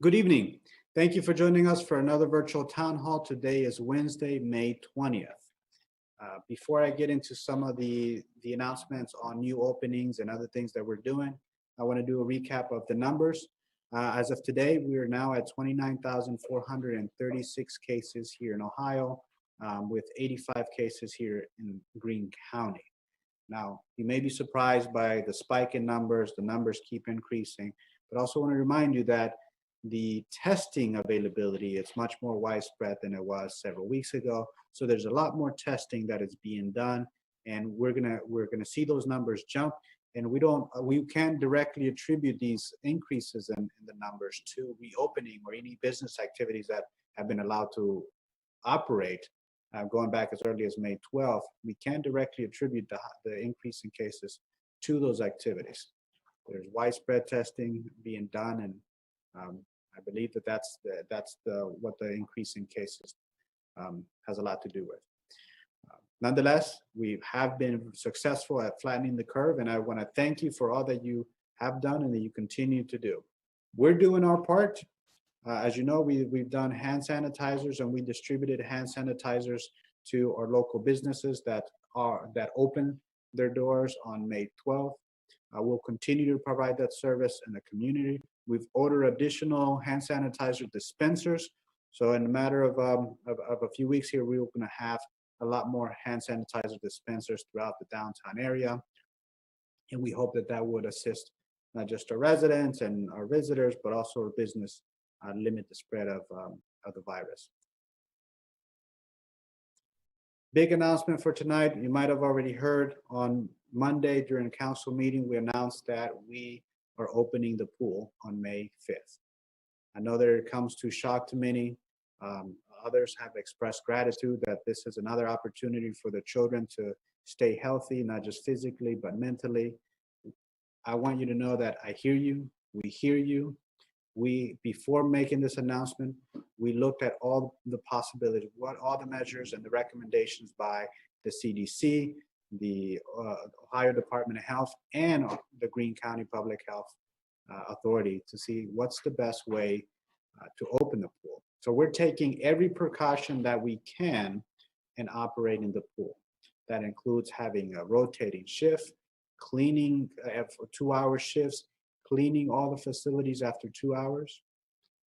Good evening. Thank you for joining us for another virtual town hall. Today is Wednesday, May 20th. Before I get into some of the announcements on new openings and other things that we're doing, I want to do a recap of the numbers. As of today, we are now at 29,436 cases here in Ohio, with 85 cases here in Greene County. Now, you may be surprised by the spike in numbers. The numbers keep increasing, but also want to remind you that the testing availability is much more widespread than it was several weeks ago. So there's a lot more testing that is being done, and we're gonna see those numbers jump. And we can't directly attribute these increases in the numbers to reopening or any business activities that have been allowed to operate going back as early as May 12th. We can't directly attribute the increase in cases to those activities. There's widespread testing being done, and I believe that's what the increase in cases has a lot to do with. Nonetheless, we have been successful at flattening the curve, and I want to thank you for all that you have done and that you continue to do. We're doing our part. As you know, we've done hand sanitizers, and we distributed hand sanitizers to our local businesses that open their doors on May 12th. We'll continue to provide that service in the community. We've ordered additional hand sanitizer dispensers. So in a matter of a few weeks here, we're going to have a lot more hand sanitizer dispensers throughout the downtown area. And we hope that would assist not just our residents and our visitors, but also our business, limit the spread of the virus. Big announcement for tonight. You might have already heard on Monday during a council meeting, we announced that we are opening the pool on May 5th. I know that it comes to shock to many. Others have expressed gratitude that this is another opportunity for the children to stay healthy, not just physically, but mentally. I want you to know that I hear you, we hear you. Before making this announcement, we looked at all the possibilities, all the measures and the recommendations by the CDC, the Ohio Department of Health, and the Greene County Public Health Authority to see what's the best way to open the pool. So we're taking every precaution that we can in operating the pool. That includes having a rotating shift, cleaning for 2-hour shifts, cleaning all the facilities after 2 hours,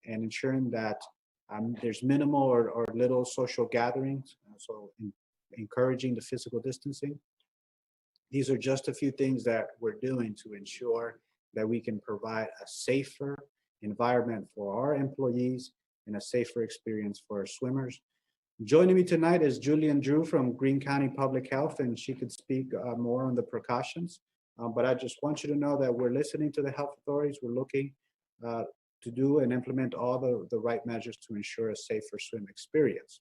and ensuring that there's minimal or little social gatherings, so encouraging the physical distancing. These are just a few things that we're doing to ensure that we can provide a safer environment for our employees and a safer experience for our swimmers. Joining me tonight is Julian Drew from Greene County Public Health, and she could speak more on the precautions. But I just want you to know that we're listening to the health authorities. We're looking to do and implement all the right measures to ensure a safer swim experience.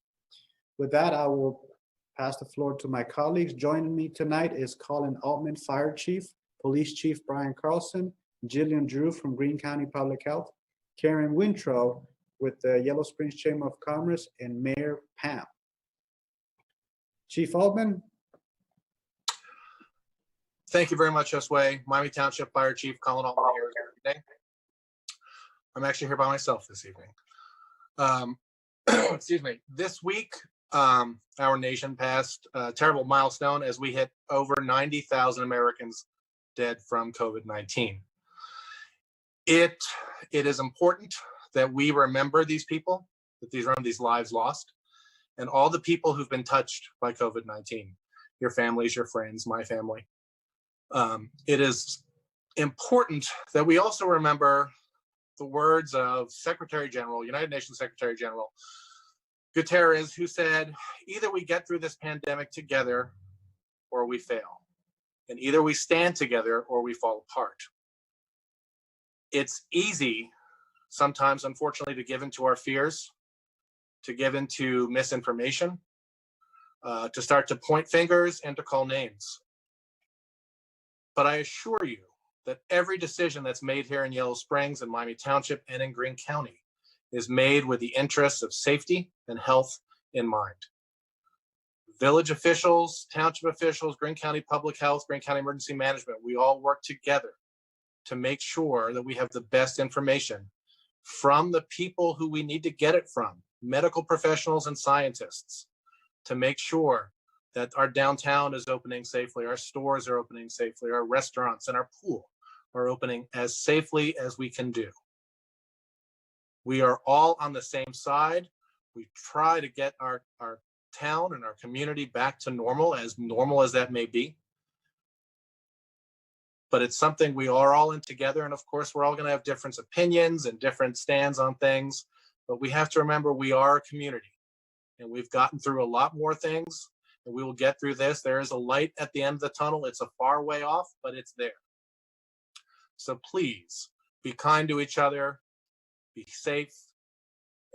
With that, I will pass the floor to my colleagues. Joining me tonight is Colin Altman, Fire Chief, Police Chief Brian Carlson, Jillian Drew from Greene County Public Health, Karen Wintrow with the Yellow Springs Chamber of Commerce, and Mayor Pam. Chief Altman. Thank you very much, Josue. Miami Township Fire Chief Colin Altman here today. I'm actually here by myself this evening. Excuse me. This week, our nation passed a terrible milestone as we hit over 90,000 Americans dead from COVID-19. It is important that we remember these people, that these lives lost, and all the people who've been touched by COVID-19, your families, your friends, my family. It is important that we also remember the words of Secretary General, United Nations Secretary General Guterres, who said, either we get through this pandemic together or we fail. And either we stand together or we fall apart. It's easy sometimes, unfortunately, to give into our fears, to give into misinformation, to start to point fingers and to call names. But I assure you that every decision that's made here in Yellow Springs and Miami Township and in Greene County is made with the interests of safety and health in mind. Village officials, township officials, Greene County Public Health, Greene County Emergency Management, we all work together to make sure that we have the best information from the people who we need to get it from, medical professionals and scientists, to make sure that our downtown is opening safely, our stores are opening safely, our restaurants and our pool are opening as safely as we can do. We are all on the same side. We try to get our town and our community back to normal as that may be. But it's something we are all in together. And of course, we're all going to have different opinions and different stands on things. But we have to remember we are a community and we've gotten through a lot more things and we will get through this. There is a light at the end of the tunnel. It's a far way off, but it's there. So please be kind to each other, be safe,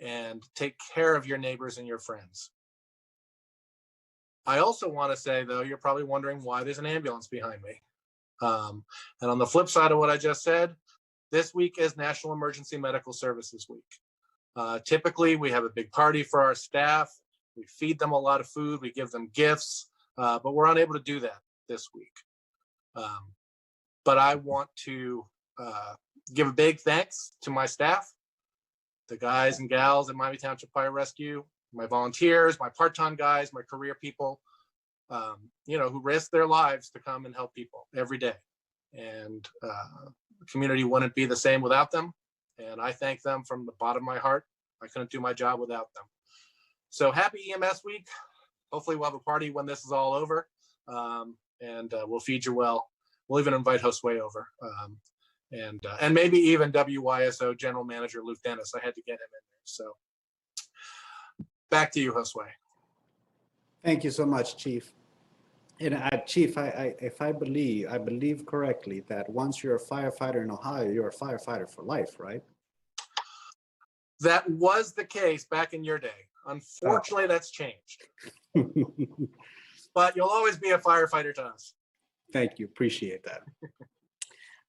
and take care of your neighbors and your friends. I also want to say, though, you're probably wondering why there's an ambulance behind me. And on the flip side of what I just said, this week is National Emergency Medical Services Week. Typically, we have a big party for our staff. We feed them a lot of food. We give them gifts, but we're unable to do that this week. But I want to give a big thanks to my staff, the guys and gals at Miami Township Fire Rescue, my volunteers, my part-time guys, my career people, who risk their lives to come and help people every day. And the community wouldn't be the same without them. And I thank them from the bottom of my heart. I couldn't do my job without them. So happy EMS week. Hopefully we'll have a party when this is all over. And we'll feed you well. We'll even invite Josue over. And maybe even WYSO General Manager Luke Dennis. I had to get him in there. So back to you, Josue. Thank you so much, Chief. And Chief, if I believe correctly that once you're a firefighter in Ohio, you're a firefighter for life, right? That was the case back in your day. Unfortunately, that's changed. But you'll always be a firefighter to us. Thank you. Appreciate that.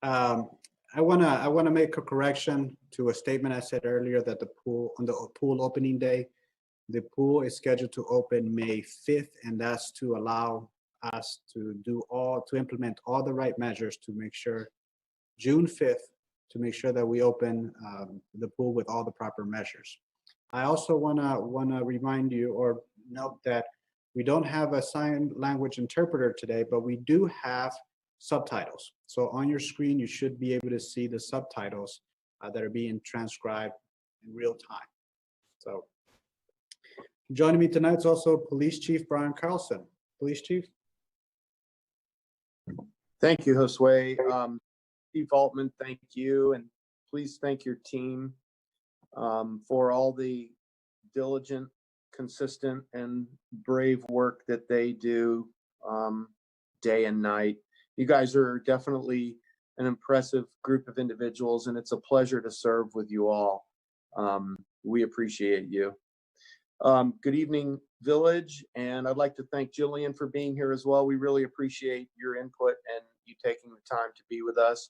I wanna make a correction to a statement I said earlier that on the pool opening day, the pool is scheduled to open May 5th, and that's to allow us to implement all the right measures to make sure June 5th, to make sure that we open the pool with all the proper measures. I also wanna remind you or note that we don't have a sign language interpreter today, but we do have subtitles. So on your screen, you should be able to see the subtitles that are being transcribed in real time. So joining me tonight is also Police Chief Brian Carlson. Police Chief. Thank you, Josue. Chief Altman, thank you. And please thank your team for all the diligent, consistent, and brave work that they do day and night. You guys are definitely an impressive group of individuals, and it's a pleasure to serve with you all. We appreciate you. Good evening, Village, and I'd like to thank Jillian for being here as well. We really appreciate your input and you taking the time to be with us.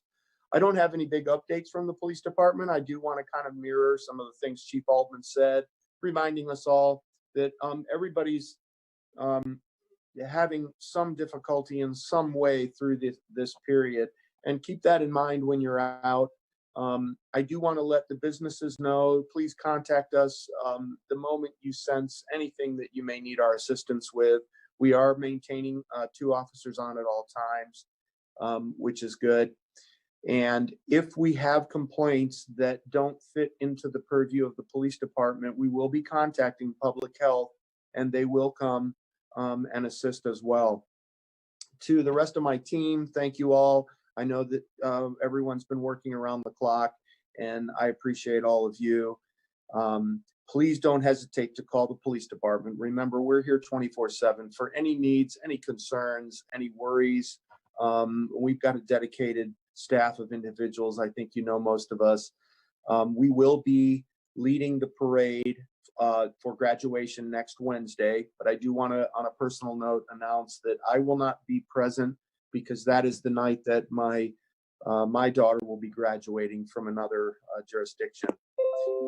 I don't have any big updates from the police department. I do want to kind of mirror some of the things Chief Altman said, reminding us all that everybody's having some difficulty in some way through this period, and keep that in mind when you're out. I do want to let the businesses know, please contact us the moment you sense anything that you may need our assistance with. We are maintaining 2 officers on at all times, which is good. And if we have complaints that don't fit into the purview of the police department, we will be contacting public health, and they will come and assist as well. To the rest of my team, thank you all. I know that everyone's been working around the clock, and I appreciate all of you. Please don't hesitate to call the police department. Remember, we're here 24/7 for any needs, any concerns, any worries. We've got a dedicated staff of individuals. I think you know most of us. We will be leading the parade for graduation next Wednesday, but I do want to, on a personal note, announce that I will not be present because that is the night that my daughter will be graduating from another jurisdiction,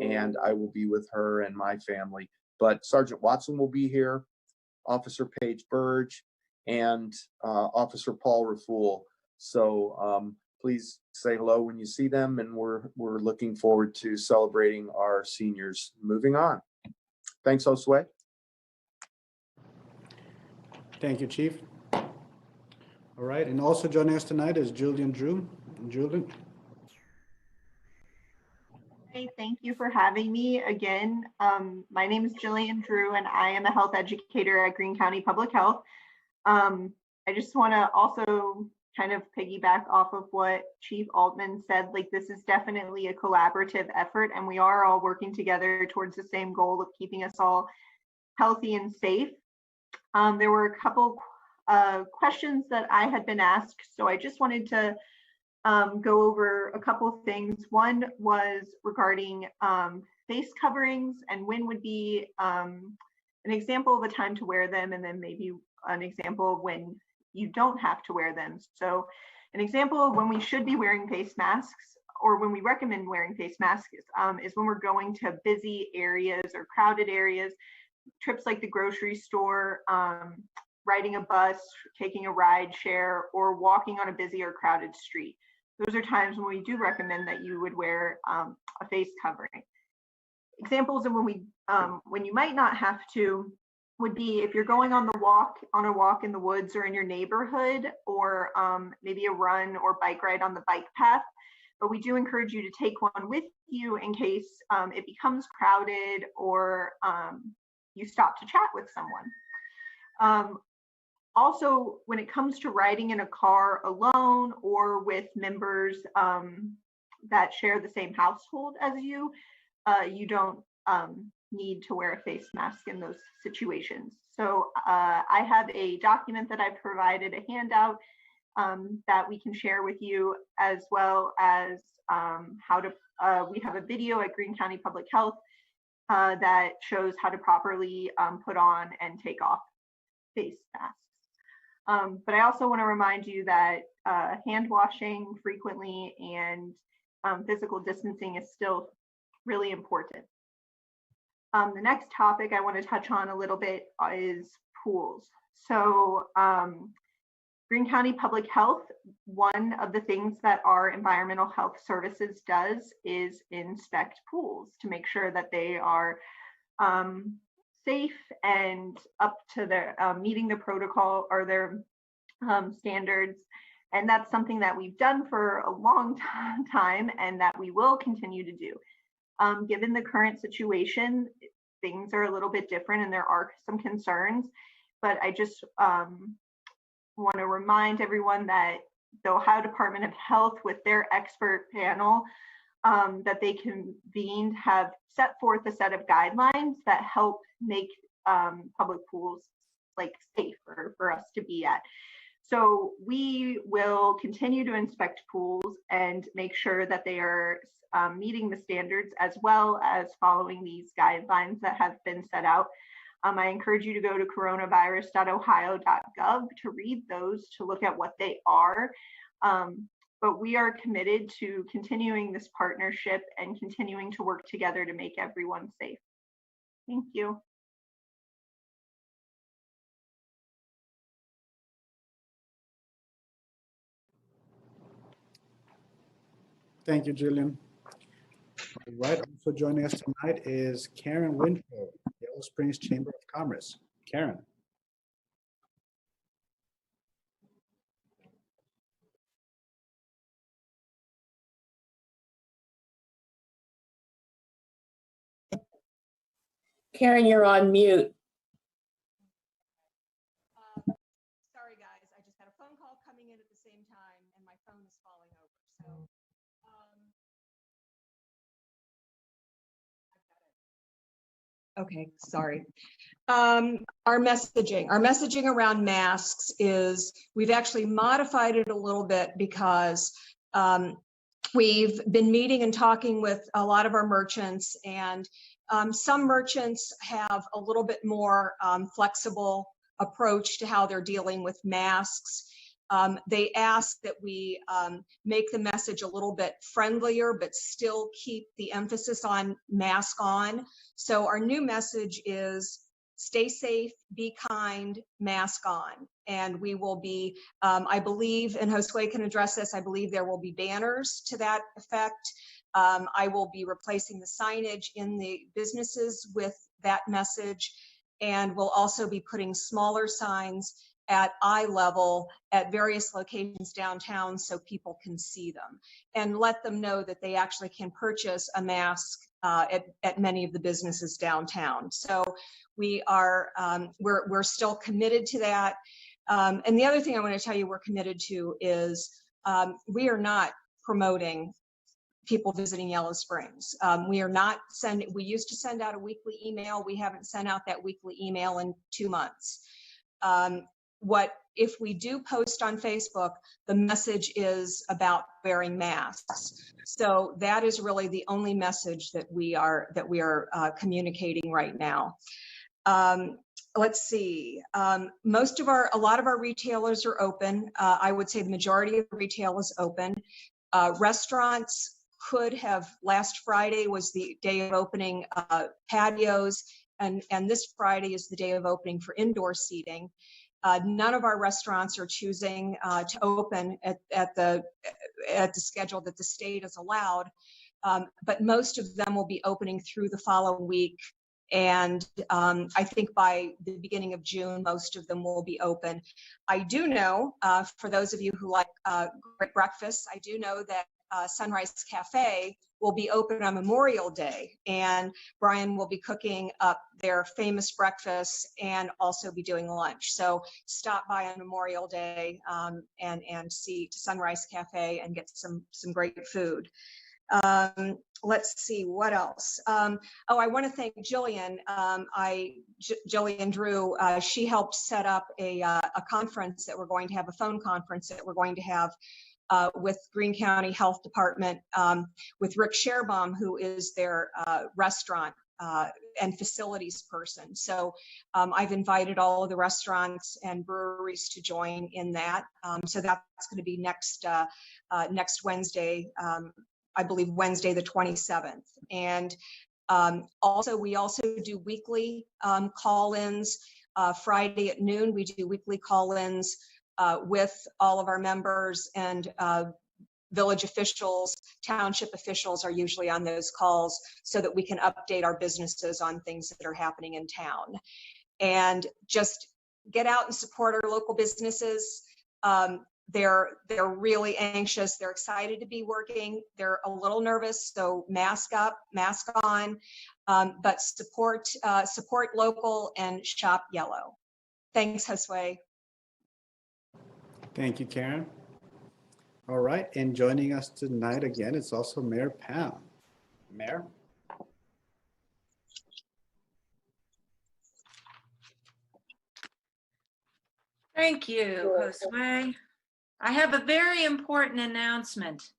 and I will be with her and my family. But Sergeant Watson will be here, Officer Paige Burge, and Officer Paul Raful. So please say hello when you see them, and we're looking forward to celebrating our seniors. Moving on. Thanks, Josue. Thank you, Chief. All right, and also joining us tonight is Julian Drew. Julian. Hey, thank you for having me again. My name is Jillian Drew, and I am a health educator at Greene County Public Health. I just want to also kind of piggyback off of what Chief Altman said. Like, this is definitely a collaborative effort, and we are all working together towards the same goal of keeping us all healthy and safe. There were a couple questions that I had been asked, so I just wanted to go over a couple of things. One was regarding face coverings and when would be an example of a time to wear them, and then maybe an example of when you don't have to wear them. So an example of when we should be wearing face masks, or when we recommend wearing face masks, is when we're going to busy areas or crowded areas, trips like the grocery store, riding a bus, taking a ride share, or walking on a busy or crowded street. Those are times when we do recommend that you would wear a face covering. Examples of when you might not have to would be if you're going on a walk in the woods or in your neighborhood, or maybe a run or bike ride on the bike path. But we do encourage you to take one with you in case it becomes crowded, or you stop to chat with someone. Also, when it comes to riding in a car alone or with members that share the same household as you, you don't need to wear a face mask in those situations. So I have a document that I've provided, a handout that we can share with you, as well as we have a video at Greene County Public Health that shows how to properly put on and take off face masks. But I also want to remind you that hand washing frequently and physical distancing is still really important. The next topic I want to touch on a little bit is pools. So Greene County Public Health, one of the things that our environmental health services does is inspect pools to make sure that they are safe and up to their meeting the protocol or their standards. And that's something that we've done for a long time and that we will continue to do. Given the current situation, things are a little bit different and there are some concerns, but I just want to remind everyone that the Ohio Department of Health, with their expert panel that they convened, have set forth a set of guidelines that help make public pools safer for us to be at. So we will continue to inspect pools and make sure that they are meeting the standards, as well as following these guidelines that have been set out. I encourage you to go to coronavirus.ohio.gov to read those, to look at what they are. But we are committed to continuing this partnership and continuing to work together to make everyone safe. Thank you. Thank you, Jillian. All right, also joining us tonight is Karen Wintrow, Yellow Springs Chamber of Commerce. Karen. Karen, you're on mute. Sorry, guys. I just had a phone call coming in at the same time, and my phone is falling over. So, I've got it. Okay, sorry. Our messaging around masks is, we've actually modified it a little bit because we've been meeting and talking with a lot of our merchants, and some merchants have a little bit more flexible approach to how they're dealing with masks. They ask that we make the message a little bit friendlier, but still keep the emphasis on mask on. So our new message is, stay safe, be kind, mask on. And we will be, I believe, and Josue can address this, I believe there will be banners to that effect. I will be replacing the signage in the businesses with that message. And we'll also be putting smaller signs at eye level at various locations downtown so people can see them and let them know that they actually can purchase a mask at many of the businesses downtown. So we are, we're still committed to that. And the other thing I want to tell you we're committed to is we are not promoting people visiting Yellow Springs. We are not sending, we used to send out a weekly email. We haven't sent out that weekly email in 2 months. If we do post on Facebook, the message is about wearing masks. So that is really the only message that we are communicating right now. Let's see. A lot of our retailers are open. I would say the majority of the retail is open. Restaurants could have, last Friday was the day of opening patios, and this Friday is the day of opening for indoor seating. None of our restaurants are choosing to open at the schedule that the state has allowed, but most of them will be opening through the following week. And I think by the beginning of June, most of them will be open. I do know, for those of you who like great breakfast, I do know that Sunrise Cafe will be open on Memorial Day, and Brian will be cooking up their famous breakfast and also be doing lunch. So stop by on Memorial Day and see Sunrise Cafe and get some great food. Let's see what else. I want to thank Jillian. Jillian Drew. She helped set up a conference that we're going to have, a phone conference that we're going to have with Greene County Health Department, with Rick Scherbaum, who is their restaurant and facilities person. So I've invited all of the restaurants and breweries to join in that. So that's going to be next Wednesday, I believe Wednesday the 27th. And we also do weekly call-ins. Friday at noon, we do weekly call-ins with all of our members, and village officials, township officials are usually on those calls so that we can update our businesses on things that are happening in town. And just get out and support our local businesses. They're really anxious. They're excited to be working. They're a little nervous, so mask up, mask on, but support local and shop yellow. Thanks, Josue. Thank you, Karen. All right, and joining us tonight again, it's also Mayor Pam. Mayor? Thank you, Josue. I have a very important announcement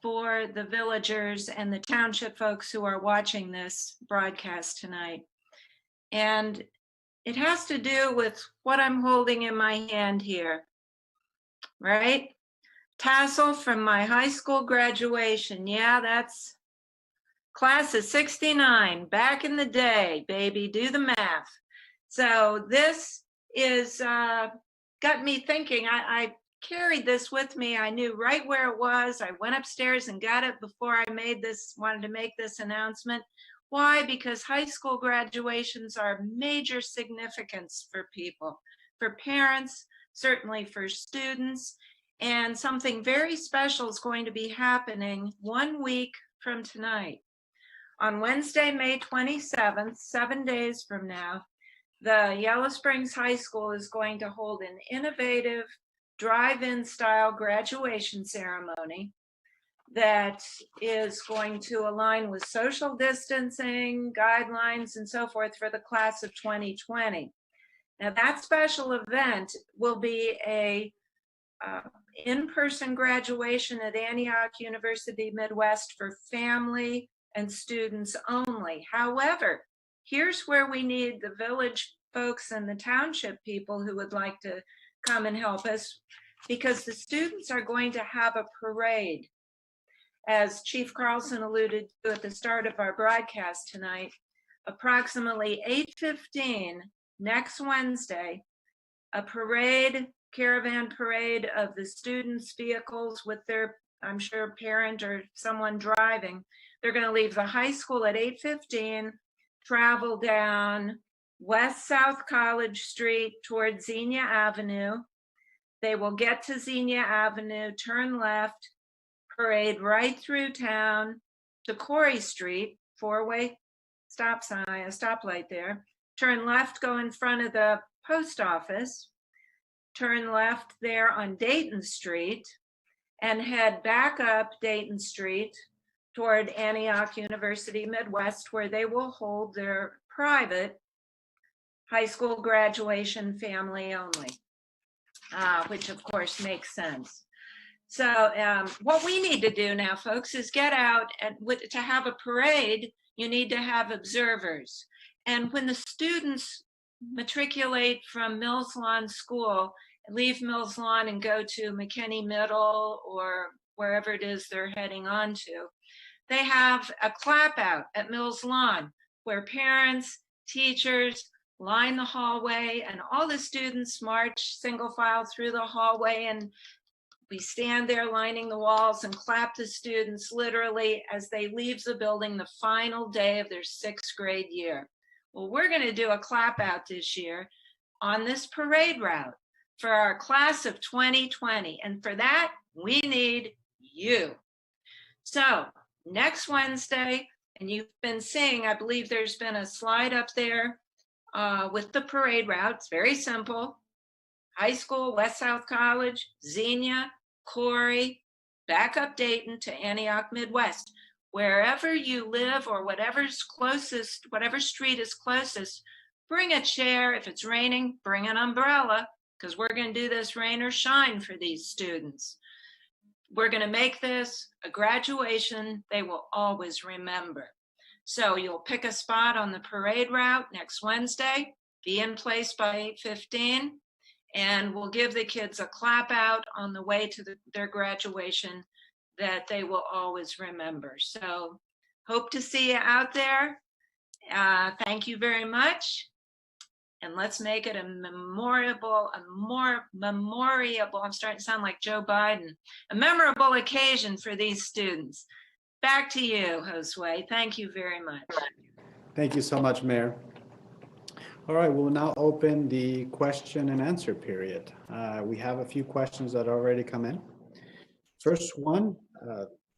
for the villagers and the township folks who are watching this broadcast tonight. And it has to do with what I'm holding in my hand here, right? Tassel from my high school graduation. Yeah, that's class of 69, back in the day, baby, do the math. So this is, got me thinking. I carried this with me. I knew right where it was. I went upstairs and got it before I wanted to make this announcement. Why? Because high school graduations are major significance for people, for parents, certainly for students, and something very special is going to be happening 1 week from tonight. On Wednesday, May 27th, 7 days from now, the Yellow Springs High School is going to hold an innovative drive-in style graduation ceremony that is going to align with social distancing guidelines and so forth for the class of 2020. Now that special event will be a in-person graduation at Antioch University Midwest for family and students only. However, here's where we need the village folks and the township people who would like to come and help us, because the students are going to have a parade. As Chief Carlson alluded to at the start of our broadcast tonight, approximately 8:15 next Wednesday, a parade, caravan parade of the students' vehicles with their, I'm sure, parent or someone driving. They're going to leave the high school at 8:15, travel down West South College Street toward Xenia Avenue. They will get to Xenia Avenue, turn left, parade right through town to Corey Street, four-way stop sign, a stoplight there. Turn left, go in front of the post office. Turn left there on Dayton Street and head back up Dayton Street toward Antioch University Midwest, where they will hold their private high school graduation family only, which of course makes sense. So what we need to do now, folks, is get out and to have a parade, you need to have observers. And when the students matriculate from Mills Lawn School, leave Mills Lawn and go to McKinney Middle or wherever it is they're heading on to, they have a clap out at Mills Lawn where parents, teachers line the hallway and all the students march single file through the hallway, and we stand there lining the walls and clap the students literally as they leave the building the final day of their 6th grade year. Well, we're going to do a clap out this year on this parade route for our class of 2020. And for that, we need you. So next Wednesday, and you've been seeing, I believe there's been a slide up there with the parade route. It's very simple. High school, West South College, Xenia, Corey, back up Dayton to Antioch Midwest. Wherever you live or whatever's closest, whatever street is closest, bring a chair. If it's raining, bring an umbrella, because we're going to do this rain or shine for these students. We're going to make this a graduation they will always remember. So you'll pick a spot on the parade route next Wednesday, be in place by 8:15, and we'll give the kids a clap out on the way to their graduation that they will always remember. So hope to see you out there. Thank you very much. And let's make it a memorable, I'm starting to sound like Joe Biden, a memorable occasion for these students. Back to you, Josue. Thank you very much. Thank you so much, Mayor. All right, we'll now open the question and answer period. We have a few questions that already come in. First one,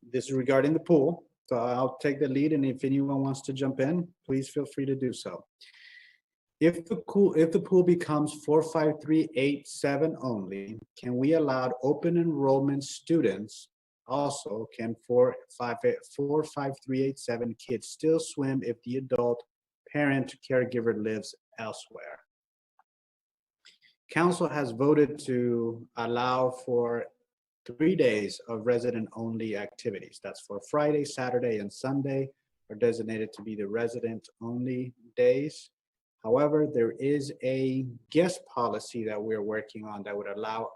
this is regarding the pool. So I'll take the lead, and if anyone wants to jump in, please feel free to do so. If the pool becomes 45387 only, can we allow open enrollment students also? Can 45387 kids still swim if the adult parent caregiver lives elsewhere? Council has voted to allow for 3 days of resident-only activities. That's for Friday, Saturday, and Sunday are designated to be the resident-only days. However, there is a guest policy that we're working on that would allow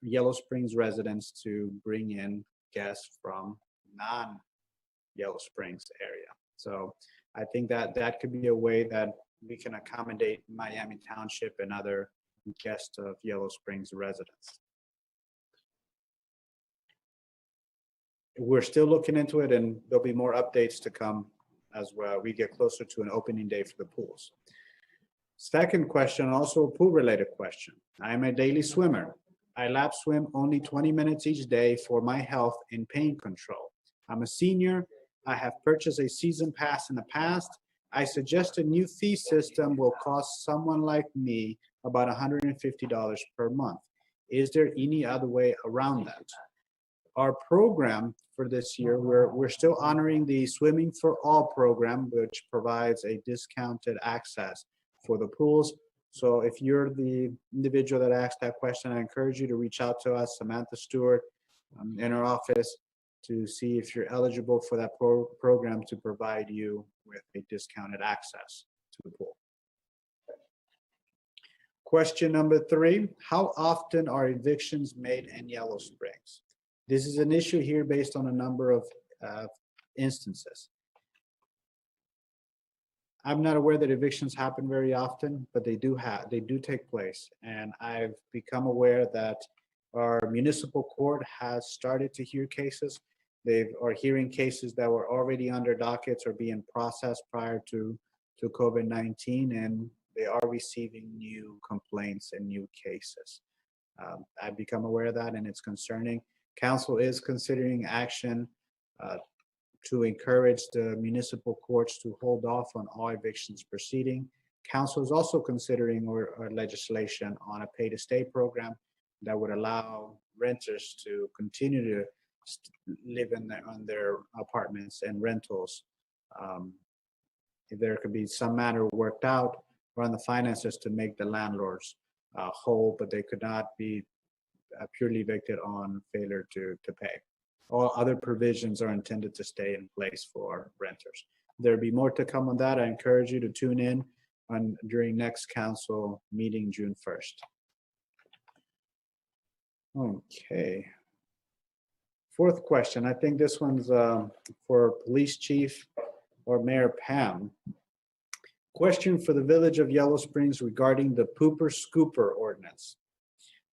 Yellow Springs residents to bring in guests from non-Yellow Springs area. So I think that that could be a way that we can accommodate Miami Township and other guests of Yellow Springs residents. We're still looking into it, and there'll be more updates to come as well. We get closer to an opening day for the pools. Second question, also a pool-related question. I'm a daily swimmer. I lap swim only 20 minutes each day for my health and pain control. I'm a senior. I have purchased a season pass in the past. I suggest a new fee system will cost someone like me about $150 per month. Is there any other way around that? Our program for this year, we're still honoring the Swimming for All program, which provides a discounted access for the pools. So if you're the individual that asked that question, I encourage you to reach out to us, Samantha Stewart, in our office, to see if you're eligible for that program to provide you with a discounted access to the pool. Question number 3, how often are evictions made in Yellow Springs? This is an issue here based on a number of instances. I'm not aware that evictions happen very often, but they do take place. And I've become aware that our municipal court has started to hear cases. They are hearing cases that were already under dockets or being processed prior to COVID-19, and they are receiving new complaints and new cases. I've become aware of that, and it's concerning. Council is considering action to encourage the municipal courts to hold off on all evictions proceeding. Council is also considering or legislation on a pay-to-stay program that would allow renters to continue to live on their apartments and rentals. If there could be some manner worked out around the finances to make the landlords whole, but they could not be purely evicted on failure to pay. All other provisions are intended to stay in place for renters. There'll be more to come on that. I encourage you to tune in during next council meeting, June 1st. Okay. Fourth question. I think this one's for Police Chief or Mayor Pam. Question for the Village of Yellow Springs regarding the Pooper Scooper ordinance.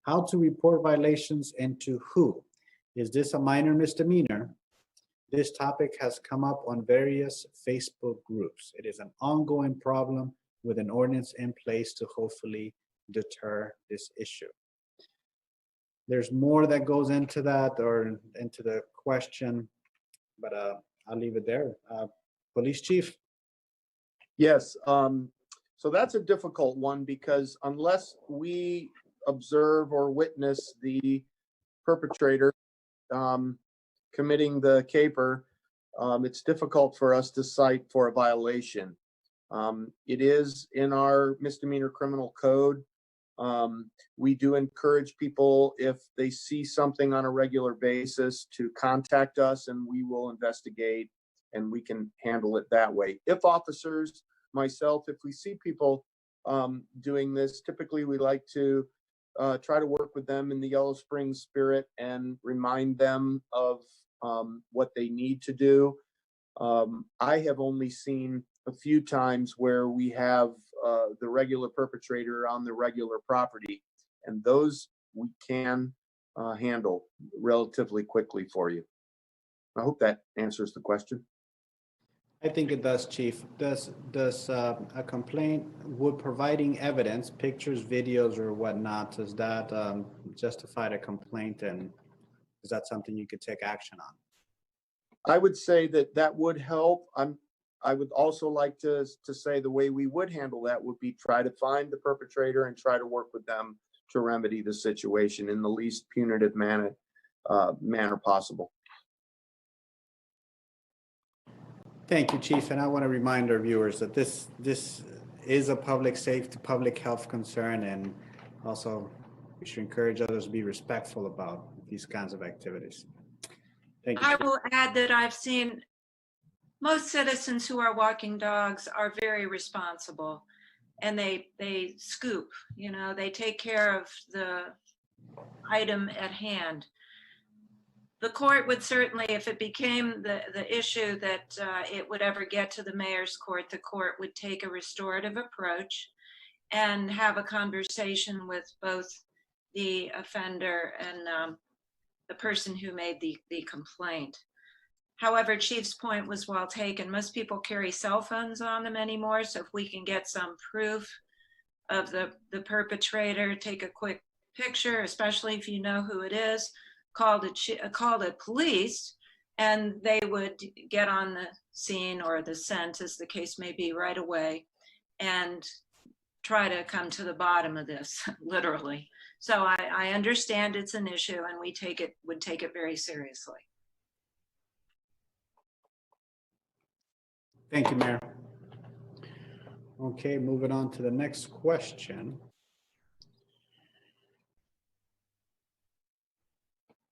How to report violations and to who? Is this a minor misdemeanor? This topic has come up on various Facebook groups. It is an ongoing problem with an ordinance in place to hopefully deter this issue. There's more that goes into that or into the question, but I'll leave it there. Police Chief? Yes, so that's a difficult one because unless we observe or witness the perpetrator committing the caper, it's difficult for us to cite for a violation. It is in our misdemeanor criminal code. We do encourage people, if they see something on a regular basis, to contact us and we will investigate and we can handle it that way. If officers, myself, if we see people doing this, typically we like to try to work with them in the Yellow Springs spirit and remind them of what they need to do. I have only seen a few times where we have the regular perpetrator on the regular property, and those we can handle relatively quickly for you. I hope that answers the question. I think it does, Chief. Does a complaint, would providing evidence, pictures, videos, or whatnot, does that justify the complaint, and is that something you could take action on? I would say that that would help. I would also like to say the way we would handle that would be try to find the perpetrator and try to work with them to remedy the situation in the least punitive manner possible. Thank you, Chief. And I want to remind our viewers that this is a public safety, public health concern, and also we should encourage others to be respectful about these kinds of activities. Thank you, I Chief. will add that I've seen most citizens who are walking dogs are very responsible, and they scoop, they take care of the item at hand. The court would certainly, if it became the issue that it would ever get to the mayor's court, the court would take a restorative approach and have a conversation with both the offender and the person who made the complaint. However, Chief's point was well taken. Most people carry cell phones on them anymore, so if we can get some proof of the perpetrator, take a quick picture, especially if you know who it is, call the police, and they would get on the scene or the scent, as the case may be, right away and try to come to the bottom of this, literally. So I understand it's an issue, and we would take it very seriously. Thank you, Mayor. Okay, moving on to the next question.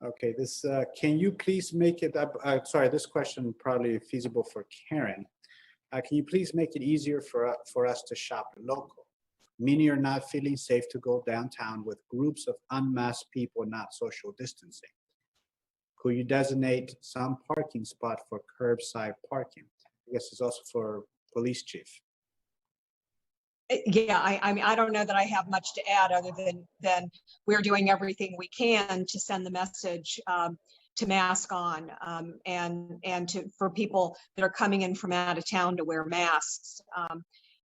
Okay, this, can you please make it up? Sorry, this question probably feasible for Karen. Can you please make it easier for us to shop local? Many are not feeling safe to go downtown with groups of unmasked people not social distancing. Could you designate some parking spot for curbside parking? I guess it's also for Police Chief. Yeah, I mean, I don't know that I have much to add other than we're doing everything we can to send the message to mask on and for people that are coming in from out of town to wear masks.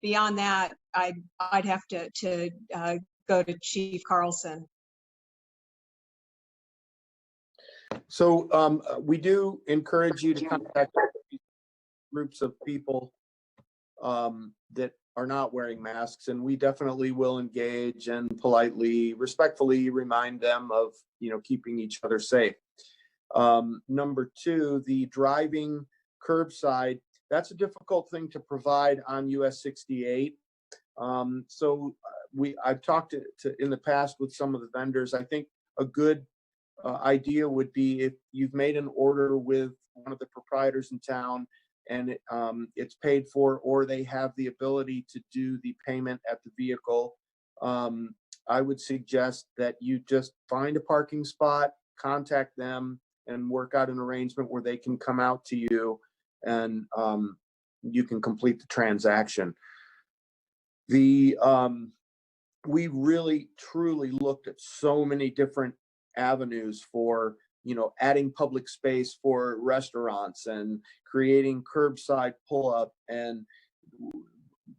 Beyond that, I'd have to go to Chief Carlson. So we do encourage you to contact groups of people that are not wearing masks, and we definitely will engage and politely, respectfully remind them of, keeping each other safe. Number two, the driving curbside, that's a difficult thing to provide on US 68. So I've talked to in the past with some of the vendors. I think a good idea would be if you've made an order with one of the proprietors in town and it's paid for, or they have the ability to do the payment at the vehicle, I would suggest that you just find a parking spot, contact them, and work out an arrangement where they can come out to you and you can complete the transaction. We really truly looked at so many different avenues for, adding public space for restaurants and creating curbside pull-up. And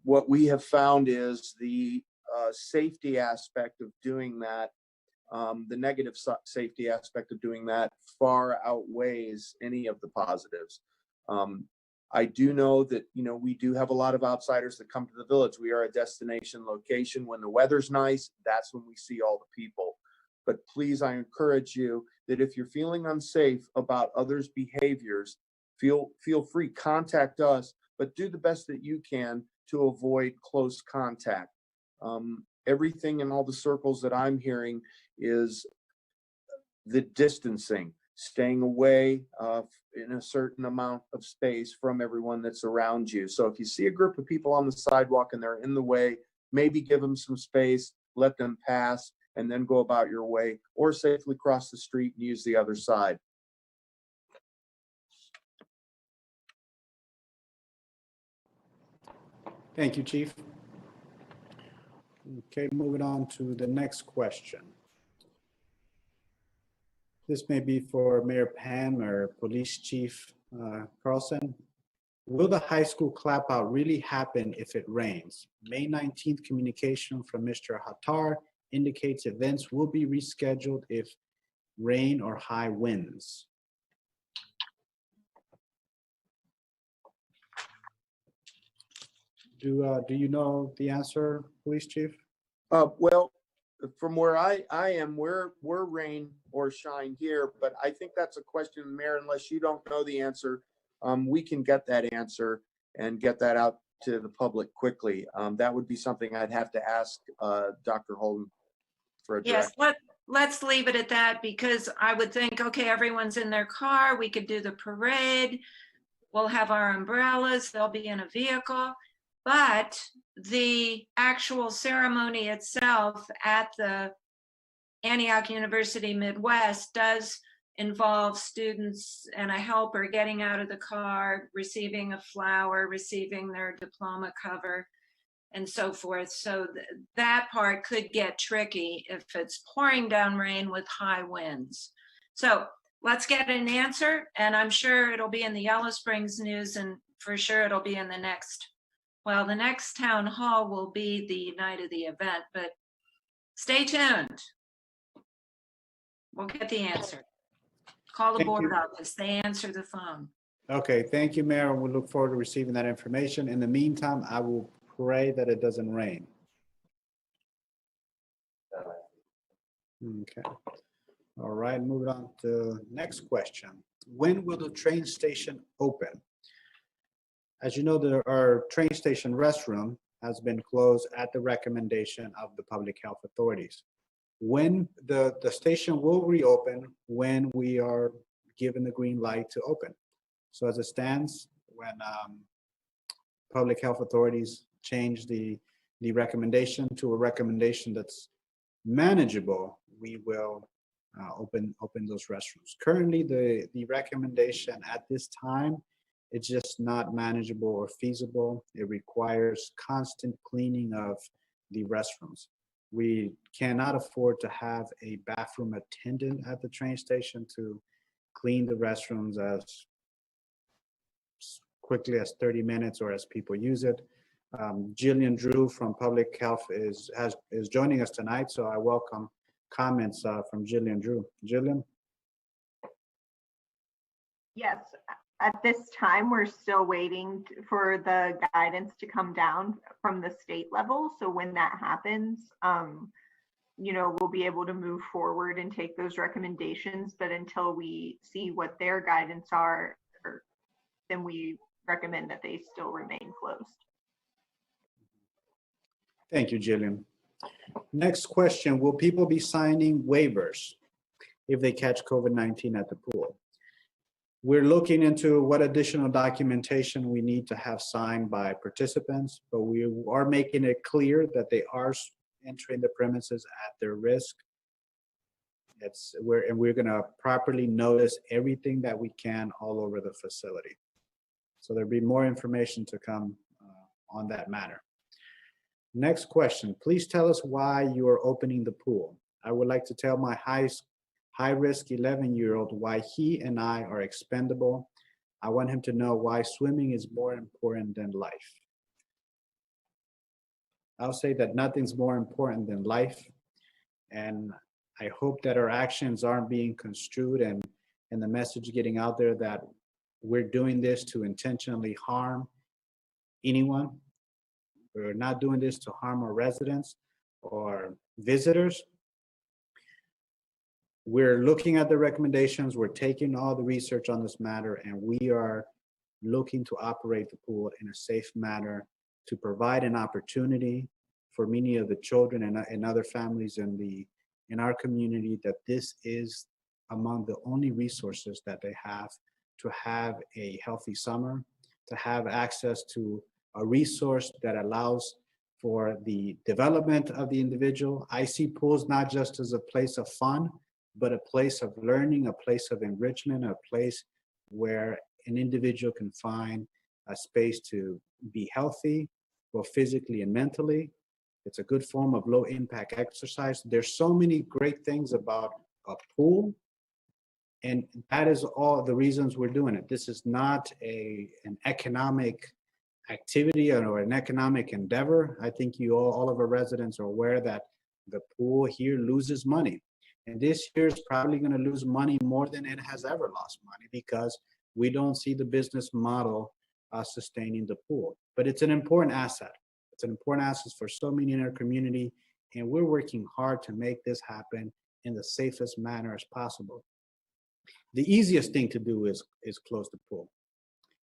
what we have found is the safety aspect of doing that, the negative safety aspect of doing that far outweighs any of the positives. I do know that, we do have a lot of outsiders that come to the village. We are a destination location. When the weather's nice, that's when we see all the people. But please, I encourage you that if you're feeling unsafe about others' behaviors, feel free, contact us, but do the best that you can to avoid close contact. Everything in all the circles that I'm hearing is the distancing, staying away in a certain amount of space from everyone that's around you. So if you see a group of people on the sidewalk and they're in the way, maybe give them some space, let them pass, and then go about your way, or safely cross the street and use the other side. Thank you, Chief. Okay, moving on to the next question. This may be for Mayor Pam or Police Chief Carlson. Will the high school clap out really happen if it rains? May 19th communication from Mr. Hattar indicates events will be rescheduled if rain or high winds. Do you know the answer, Police Chief? Well, from where I am, we're rain or shine here, but I think that's a question, Mayor, unless you don't know the answer, we can get that answer and get that out to the public quickly. That would be something I'd have to ask Dr. Holden for a direct. Yes, let's leave it at that, because I would think, okay, everyone's in their car, we could do the parade, we'll have our umbrellas, they'll be in a vehicle, but the actual ceremony itself at the Antioch University Midwest does involve students and a helper getting out of the car, receiving a flower, receiving their diploma cover, and so forth. So that part could get tricky if it's pouring down rain with high winds. So let's get an answer, and I'm sure it'll be in the Yellow Springs News, and for sure it'll be in the next town hall will be the night of the event, but stay tuned. We'll get the answer. Call the Thank board you. office, they answer the phone. Okay, thank you, Mayor. We look forward to receiving that information. In the meantime, I will pray that it doesn't rain. Okay. All right, moving on to next question. When will the train station open? As you know, our train station restroom has been closed at the recommendation of the public health authorities. When the station will reopen when we are given the green light to open. So as it stands, when public health authorities change the recommendation to a recommendation that's manageable, we will open those restrooms. Currently, the recommendation at this time It's just not manageable or feasible. It requires constant cleaning of the restrooms. We cannot afford to have a bathroom attendant at the train station to clean the restrooms as quickly as 30 minutes or as people use it. Jillian Drew from Public Health is joining us tonight, so I welcome comments from Jillian Drew. Jillian? Yes, at this time, we're still waiting for the guidance to come down from the state level. So when that happens, we'll be able to move forward and take those recommendations. But until we see what their guidance are, then we recommend that they still remain closed. Thank you, Jillian. Next question, will people be signing waivers if they catch COVID-19 at the pool? We're looking into what additional documentation we need to have signed by participants, but we are making it clear that they are entering the premises at their risk. We're going to properly notice everything that we can all over the facility. So there'll be more information to come on that matter. Next question, please tell us why you are opening the pool. I would like to tell my high-risk 11-year-old why he and I are expendable. I want him to know why swimming is more important than life. I'll say that nothing's more important than life. And I hope that our actions aren't being construed and the message getting out there that we're doing this to intentionally harm anyone. We're not doing this to harm our residents or visitors. We're looking at the recommendations, we're taking all the research on this matter, and we are looking to operate the pool in a safe manner to provide an opportunity for many of the children and other families in our community that this is among the only resources that they have to have a healthy summer, to have access to a resource that allows for the development of the individual. I see pools not just as a place of fun, but a place of learning, a place of enrichment, a place where an individual can find a space to be healthy, both physically and mentally. It's a good form of low impact exercise. There's so many great things about a pool, and that is all the reasons we're doing it. This is not an economic activity or an economic endeavor. I think all of our residents are aware that the pool here loses money. And this year is probably going to lose money more than it has ever lost money because we don't see the business model sustaining the pool. But it's an important asset. It's an important asset for so many in our community, and we're working hard to make this happen in the safest manner as possible. The easiest thing to do is close the pool.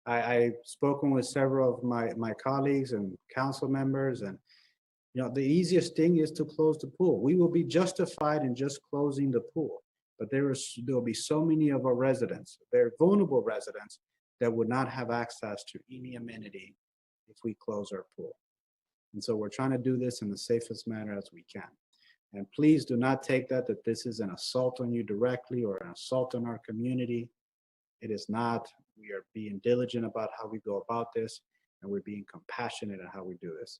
I've spoken with several of my colleagues and council members, and the easiest thing is to close the pool. We will be justified in just closing the pool, but there will be so many of our residents, very vulnerable residents, that would not have access to any amenity if we close our pool. And so we're trying to do this in the safest manner as we can. And please do not take that this is an assault on you directly or an assault on our community. It is not. We are being diligent about how we go about this, and we're being compassionate at how we do this.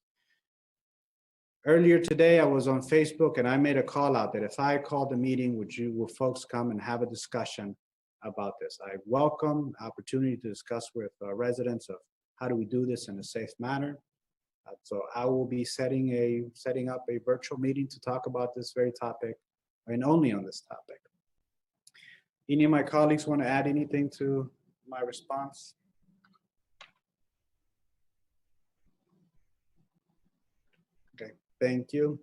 Earlier today, I was on Facebook and I made a call out that if I called a meeting, will folks come and have a discussion about this? I welcome the opportunity to discuss with residents of how do we do this in a safe manner. So I will be setting up a virtual meeting to talk about this very topic, and only on this topic. Any of my colleagues want to add anything to my response? Okay, thank you.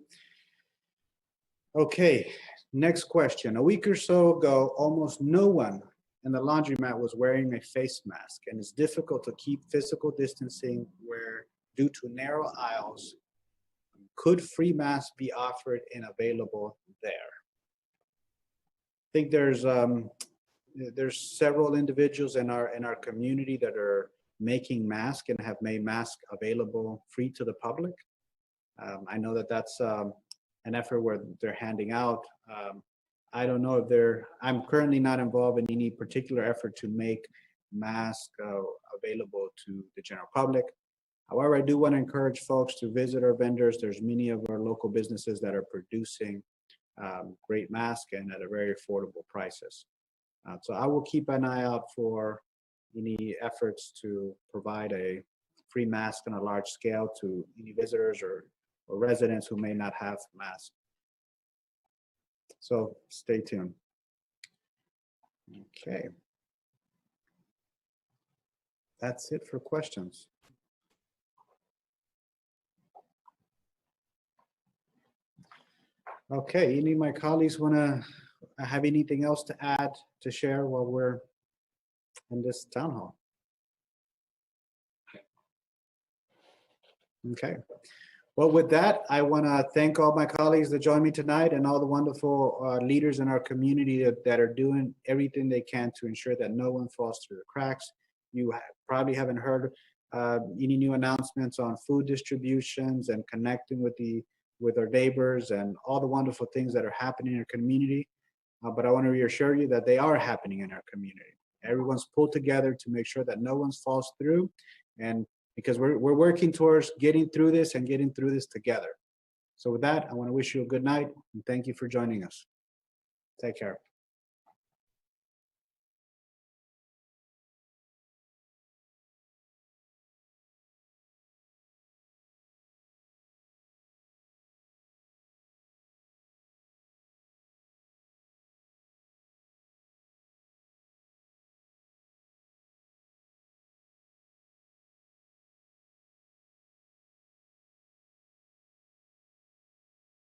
Okay, next question. A week or so ago, almost no one in the laundromat was wearing a face mask, and it's difficult to keep physical distancing due to narrow aisles. Could free masks be offered and available there? I think there's several individuals in our community that are making masks and have made masks available free to the public. I know that that's an effort where they're handing out. I don't know if I'm currently not involved in any particular effort to make masks available to the general public. However, I do want to encourage folks to visit our vendors. There's many of our local businesses that are producing great masks and at a very affordable prices. So I will keep an eye out for any efforts to provide a free mask on a large scale to any visitors or residents who may not have masks. So stay tuned. Okay. That's it for questions. Okay, any of my colleagues want to have anything else to add, to share while we're in this town hall? Okay. Well, with that, I want to thank all my colleagues that joined me tonight and all the wonderful leaders in our community that are doing everything they can to ensure that no one falls through the cracks. You probably haven't heard any new announcements on food distributions and connecting with our neighbors and all the wonderful things that are happening in our community. But I want to reassure you that they are happening in our community. Everyone's pulled together to make sure that no one falls through, and because we're working towards getting through this and getting through this together. So with that, I want to wish you a good night and thank you for joining us. Take care.